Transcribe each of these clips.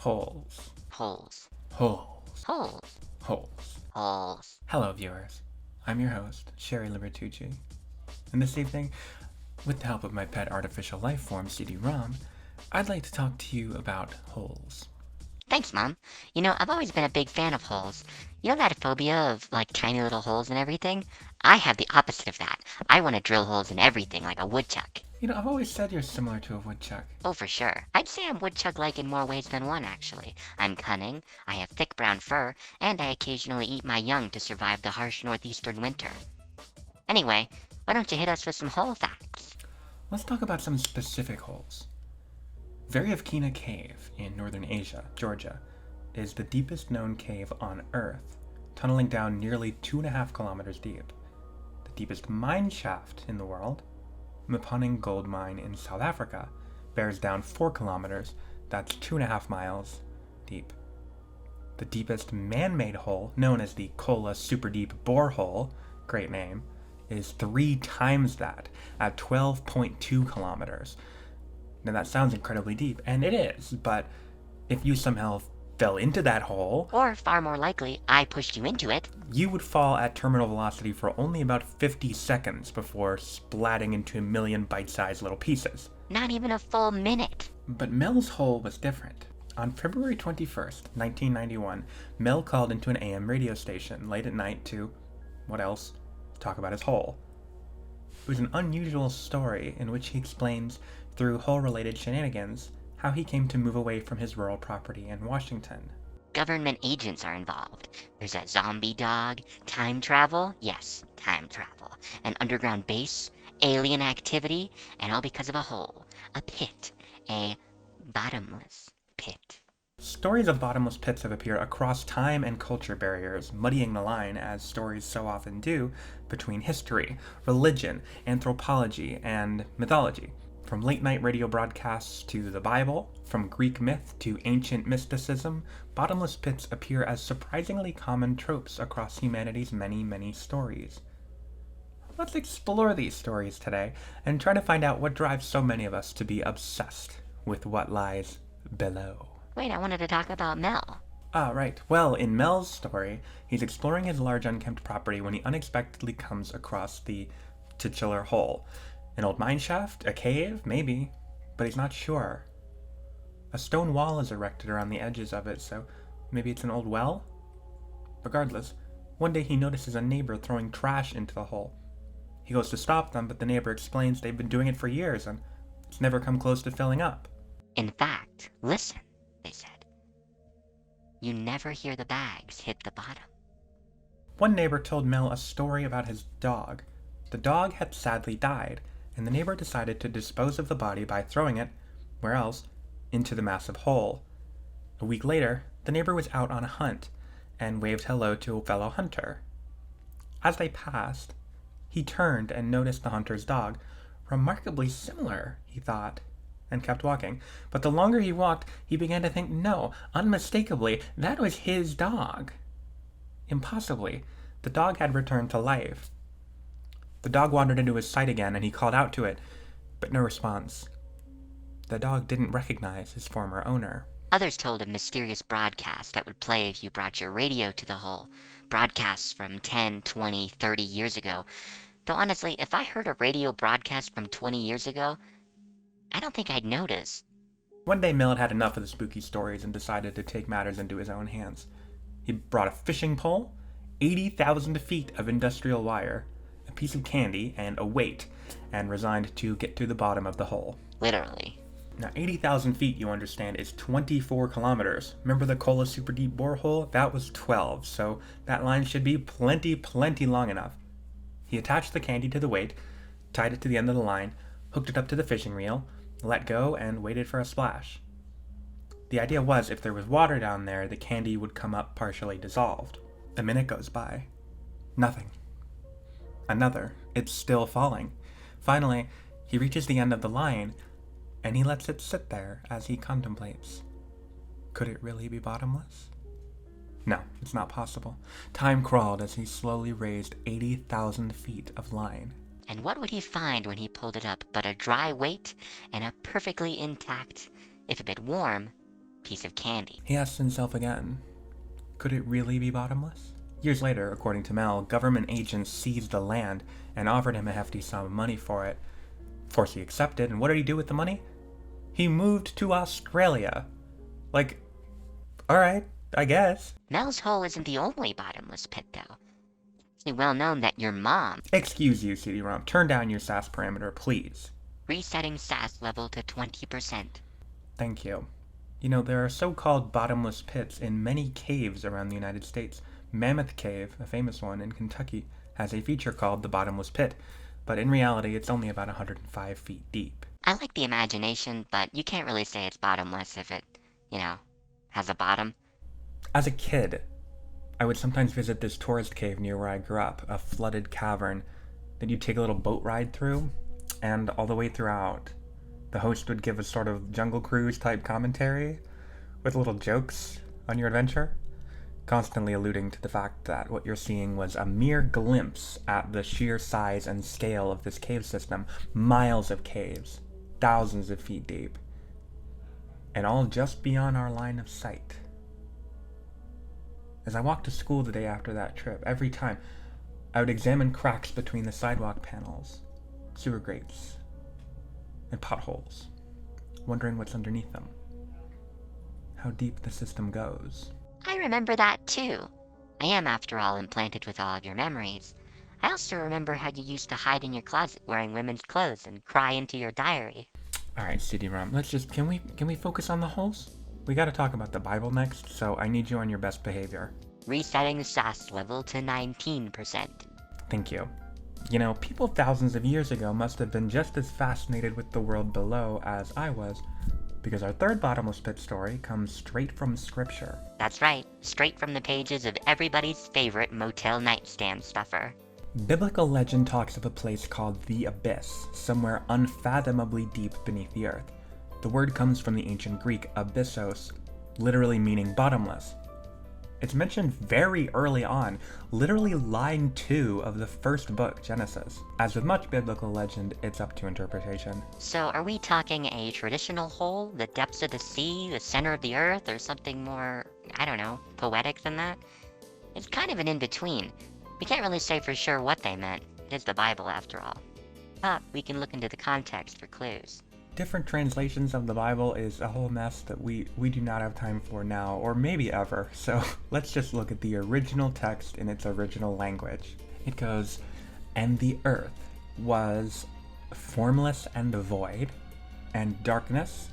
Holes. Holes. Holes. Holes. Holes. Holes. Hello, viewers. I'm your host, Sherry Libertucci. And this evening, with the help of my pet artificial life form, CD-ROM, I'd like to talk to you about holes. Thanks, Mom. I've always been a big fan of holes. You know that phobia of, tiny little holes and everything? I have the opposite of that. I want to drill holes in everything like a woodchuck. I've always said you're similar to a woodchuck. Oh, for sure. I'd say I'm woodchuck-like in more ways than one, actually. I'm cunning, I have thick brown fur, and I occasionally eat my young to survive the harsh northeastern winter. Anyway, why don't you hit us with some hole facts? Let's talk about some specific holes. Varyavkina Cave in northern Asia, Georgia, is the deepest known cave on Earth, tunneling down nearly 2.5 kilometers deep. The deepest mine shaft in the world, Mponeng Gold Mine in South Africa, bears down 4 kilometers, that's 2.5 miles, deep. The deepest man-made hole, known as the Kola Super Deep Borehole, great name, is 3 times that, at 12.2 kilometers. Now that sounds incredibly deep, and it is, but if you somehow fell into that hole, or far more likely, I pushed you into it, you would fall at terminal velocity for only about 50 seconds before splatting into a million bite-sized little pieces. not even a full minute. But Mel's hole was different. On February 21st, 1991, Mel called into an AM radio station late at night to, what else, talk about his hole. It was an unusual story in which he explains, through hole-related shenanigans, how he came to move away from his rural property in Washington. Government agents are involved. There's a zombie dog, time travel, yes, time travel, an underground base, alien activity, and all because of a hole, a pit, a bottomless pit. Stories of bottomless pits have appeared across time and culture barriers, muddying the line, as stories so often do, between history, religion, anthropology, and mythology. From late-night radio broadcasts to the Bible, from Greek myth to ancient mysticism, bottomless pits appear as surprisingly common tropes across humanity's many, many stories. Let's explore these stories today and try to find out what drives so many of us to be obsessed with what lies below. Wait, I wanted to talk about Mel. Ah, right. Well, in Mel's story, he's exploring his large unkempt property when he unexpectedly comes across the titular hole. An old mine shaft? A cave? Maybe. But he's not sure. A stone wall is erected around the edges of it, so maybe it's an old well? Regardless, one day he notices a neighbor throwing trash into the hole. He goes to stop them, but the neighbor explains they've been doing it for years and it's never come close to filling up. In fact, listen, they said. You never hear the bags hit the bottom. One neighbor told Mel a story about his dog. The dog had sadly died, and the neighbor decided to dispose of the body by throwing it, where else, into the massive hole. A week later, the neighbor was out on a hunt, and waved hello to a fellow hunter. As they passed, he turned and noticed the hunter's dog. Remarkably similar, he thought, and kept walking. But the longer he walked, he began to think, no, unmistakably, that was his dog. Impossibly, the dog had returned to life. The dog wandered into his sight again, and he called out to it, but no response. The dog didn't recognize his former owner. Others told of mysterious broadcasts that would play if you brought your radio to the hole. Broadcasts from 10, 20, 30 years ago. Though honestly, if I heard a radio broadcast from 20 years ago, I don't think I'd notice. One day Mel had had enough of the spooky stories and decided to take matters into his own hands. He brought a fishing pole, 80,000 feet of industrial wire, a piece of candy, and a weight, and resigned to get to the bottom of the hole. Literally. Now, 80,000 feet, you understand, is 24 kilometers. Remember the Kola Super Deep Borehole? That was 12, so that line should be plenty long enough. He attached the candy to the weight, tied it to the end of the line, hooked it up to the fishing reel, let go, and waited for a splash. The idea was, if there was water down there, the candy would come up partially dissolved. A minute goes by. Nothing. Another. It's still falling. Finally, he reaches the end of the line, and he lets it sit there as he contemplates. Could it really be bottomless? No, it's not possible. Time crawled as he slowly raised 80,000 feet of line. And what would he find when he pulled it up but a dry weight and a perfectly intact, if a bit warm, piece of candy. He asks himself again, could it really be bottomless? Years later, according to Mel, government agents seized the land and offered him a hefty sum of money for it. Of course he accepted, and what did he do with the money? He moved to Australia. Like, alright, I guess. Mel's hole isn't the only bottomless pit, though. It's well known that your mom... Excuse you, CD-ROM. Turn down your SAS parameter, please. Resetting SAS level to 20%. Thank you. You know, there are so-called bottomless pits in many caves around the United States. Mammoth Cave, a famous one in Kentucky, has a feature called the Bottomless Pit, but in reality it's only about 105 feet deep. I like the imagination, but you can't really say it's bottomless if it, has a bottom. As a kid, I would sometimes visit this tourist cave near where I grew up, a flooded cavern that you'd take a little boat ride through, and all the way throughout, the host would give a sort of Jungle Cruise type commentary with little jokes on your adventure, constantly alluding to the fact that what you're seeing was a mere glimpse at the sheer size and scale of this cave system. Miles of caves, thousands of feet deep, and all just beyond our line of sight. As I walked to school the day after that trip, every time I would examine cracks between the sidewalk panels, sewer grates, and potholes, wondering what's underneath them, how deep the system goes. I remember that too. I am, after all, implanted with all of your memories. I also remember how you used to hide in your closet wearing women's clothes and cry into your diary. Alright, CD-ROM, can we focus on the holes? We gotta talk about the Bible next, so I need you on your best behavior. Resetting SAS level to 19%. Thank you. You know, people thousands of years ago must have been just as fascinated with the world below as I was, because our third bottomless pit story comes straight from scripture. That's right, straight from the pages of everybody's favorite motel nightstand stuffer. Biblical legend talks of a place called the Abyss, somewhere unfathomably deep beneath the earth. The word comes from the ancient Greek abyssos, literally meaning bottomless. It's mentioned very early on, literally line 2 of the first book, Genesis. As with much biblical legend, it's up to interpretation. So are we talking a traditional hole, the depths of the sea, the center of the earth, or something more, I don't know, poetic than that? It's kind of an in-between. We can't really say for sure what they meant. It's the Bible after all. But we can look into the context for clues. Different translations of the Bible is a whole mess that we do not have time for now, or maybe ever, so let's just look at the original text in its original language. It goes, "And the earth was formless and void, and darkness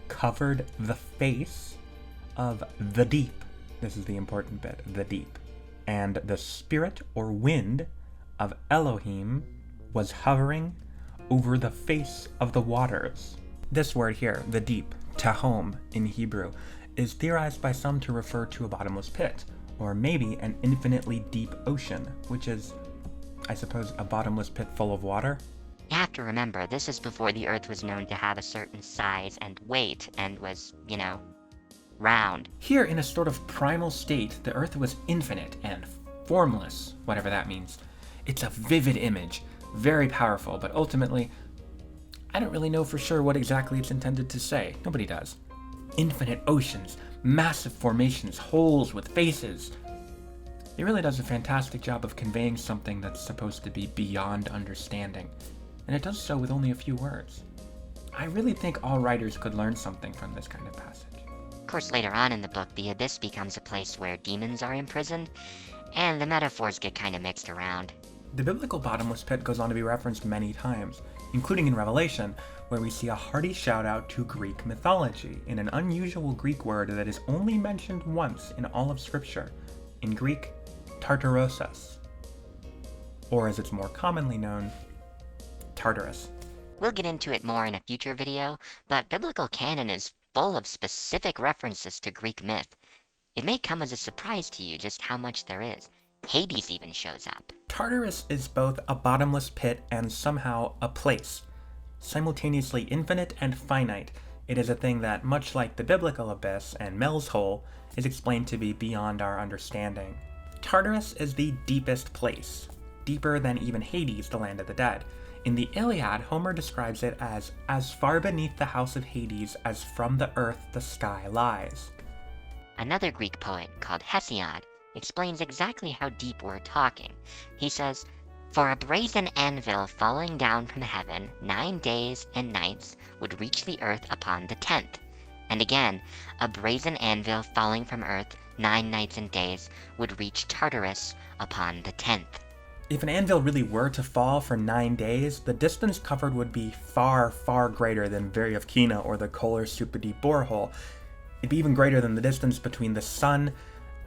covered the face of the deep." This is the important bit, the deep. "And the spirit or wind of Elohim was hovering over the face of the waters." This word here, the deep, tahom in Hebrew, is theorized by some to refer to a bottomless pit, or maybe an infinitely deep ocean, which is, I suppose, a bottomless pit full of water? You have to remember, this is before the Earth was known to have a certain size and weight, and was, round. Here, in a sort of primal state, the Earth was infinite and formless, whatever that means. It's a vivid image, very powerful, but ultimately, I don't really know for sure what exactly it's intended to say. Nobody does. Infinite oceans, massive formations, holes with faces. It really does a fantastic job of conveying something that's supposed to be beyond understanding, and it does so with only a few words. I really think all writers could learn something from this kind of passage. Of course, later on in the book, the Abyss becomes a place where demons are imprisoned, and the metaphors get kind of mixed around. The biblical bottomless pit goes on to be referenced many times, including in Revelation, where we see a hearty shout out to Greek mythology in an unusual Greek word that is only mentioned once in all of Scripture. In Greek, Tartarosos, or as it's more commonly known, Tartarus. We'll get into it more in a future video, but biblical canon is full of specific references to Greek myth. It may come as a surprise to you just how much there is. Hades even shows up. Tartarus is both a bottomless pit and somehow a place. Simultaneously infinite and finite, it is a thing that, much like the biblical abyss and Mel's hole, is explained to be beyond our understanding. Tartarus is the deepest place, deeper than even Hades, the land of the dead. In the Iliad, Homer describes it as far beneath the house of Hades as from the earth the sky lies. Another Greek poet called Hesiod explains exactly how deep we're talking. He says, "For a brazen anvil falling down from heaven 9 days and nights would reach the earth upon the 10th. And again, a brazen anvil falling from earth 9 nights and days would reach Tartarus upon the 10th. If an anvil really were to fall for 9 days, the distance covered would be far, far greater than Vyrovkina or the Kolar super deep borehole. It'd be even greater than the distance between the Sun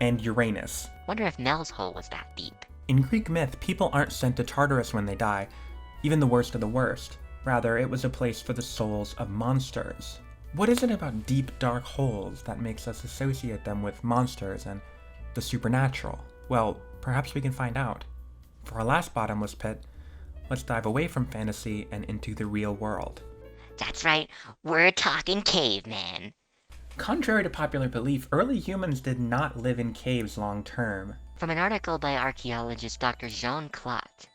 and Uranus. Wonder if Mel's hole was that deep." In Greek myth, people aren't sent to Tartarus when they die, even the worst of the worst. Rather, it was a place for the souls of monsters. What is it about deep, dark holes that makes us associate them with monsters and the supernatural? Well, perhaps we can find out. For our last bottomless pit, let's dive away from fantasy and into the real world. That's right, we're talking caveman. Contrary to popular belief, early humans did not live in caves long term. From an article by archaeologist Dr. Jean Clot.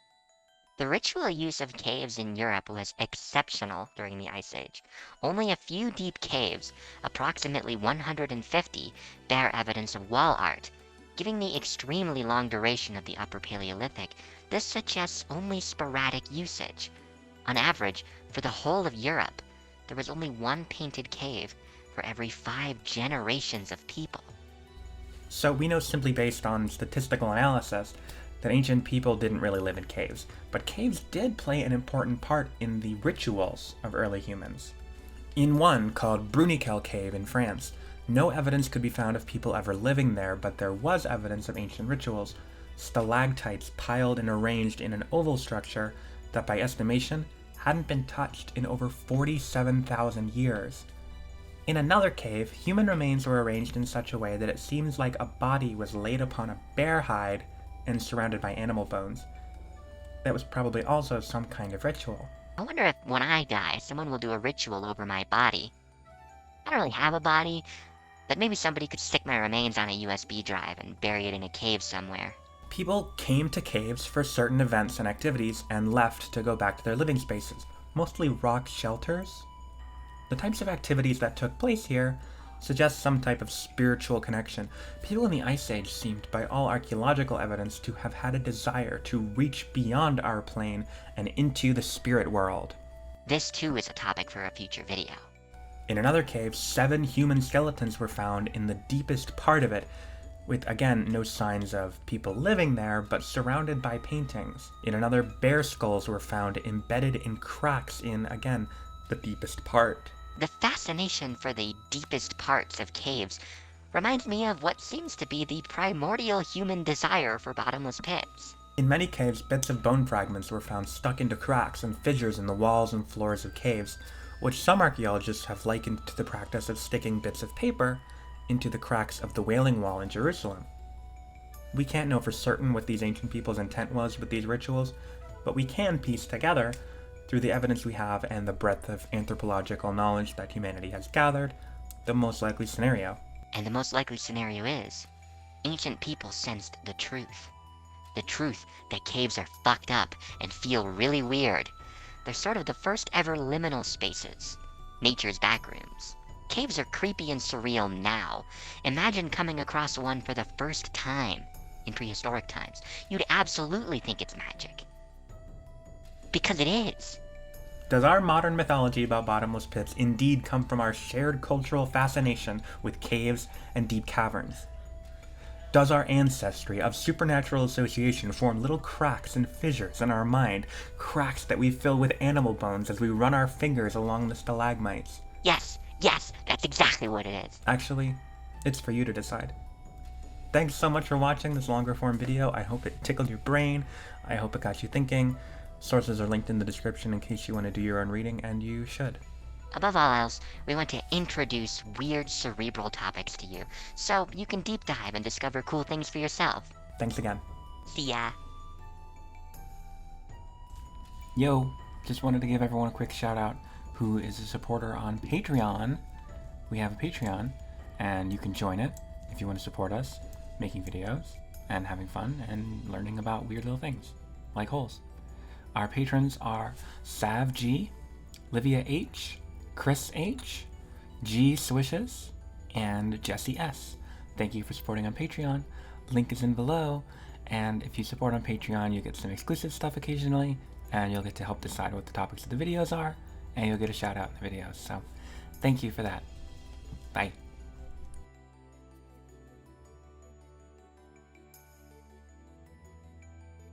The ritual use of caves in Europe was exceptional during the Ice Age. Only a few deep caves, approximately 150, bear evidence of wall art. Given the extremely long duration of the Upper Paleolithic, this suggests only sporadic usage. On average, for the whole of Europe, there was only one painted cave for every 5 generations of people. So we know simply based on statistical analysis that ancient people didn't really live in caves, but caves did play an important part in the rituals of early humans. In one, called Bruniquel Cave in France, no evidence could be found of people ever living there, but there was evidence of ancient rituals, stalactites piled and arranged in an oval structure that by estimation hadn't been touched in over 47,000 years. In another cave, human remains were arranged in such a way that it seems like a body was laid upon a bear hide and surrounded by animal bones. That was probably also some kind of ritual. I wonder if when I die, someone will do a ritual over my body. I don't really have a body, but maybe somebody could stick my remains on a USB drive and bury it in a cave somewhere. People came to caves for certain events and activities and left to go back to their living spaces, mostly rock shelters. The types of activities that took place here suggest some type of spiritual connection. People in the Ice Age seemed, by all archaeological evidence, to have had a desire to reach beyond our plane and into the spirit world. This too is a topic for a future video. In another cave, 7 human skeletons were found in the deepest part of it, with again no signs of people living there, but surrounded by paintings. In another, bear skulls were found embedded in cracks in, again, the deepest part. The fascination for the deepest parts of caves reminds me of what seems to be the primordial human desire for bottomless pits. In many caves, bits of bone fragments were found stuck into cracks and fissures in the walls and floors of caves, which some archaeologists have likened to the practice of sticking bits of paper into the cracks of the Wailing Wall in Jerusalem. We can't know for certain what these ancient people's intent was with these rituals, but we can piece together, through the evidence we have and the breadth of anthropological knowledge that humanity has gathered, the most likely scenario. And the most likely scenario is, ancient people sensed the truth. The truth that caves are fucked up and feel really weird. They're sort of the first ever liminal spaces, nature's backrooms. Caves are creepy and surreal now. Imagine coming across one for the first time in prehistoric times. You'd absolutely think it's magic. Because it is. Does our modern mythology about bottomless pits indeed come from our shared cultural fascination with caves and deep caverns? Does our ancestry of supernatural association form little cracks and fissures in our mind, cracks that we fill with animal bones as we run our fingers along the stalagmites? Yes, that's exactly what it is. Actually, it's for you to decide. Thanks so much for watching this longer form video. I hope it tickled your brain. I hope it got you thinking. Sources are linked in the description in case you want to do your own reading, and you should. Above all else, we want to introduce weird cerebral topics to you, so you can deep dive and discover cool things for yourself. Thanks again. See ya. Yo, just wanted to give everyone a quick shout out who is a supporter on Patreon. We have a Patreon, and you can join it if you want to support us, making videos, and having fun, and learning about weird little things, like holes. Our patrons are Sav G, Livia H, Chris H, G Swishes, and Jesse S. Thank you for supporting on Patreon. Link is in below, and if you support on Patreon, you get some exclusive stuff occasionally, and you'll get to help decide what the topics of the videos are, and you'll get a shout out in the videos. So thank you for that. Bye.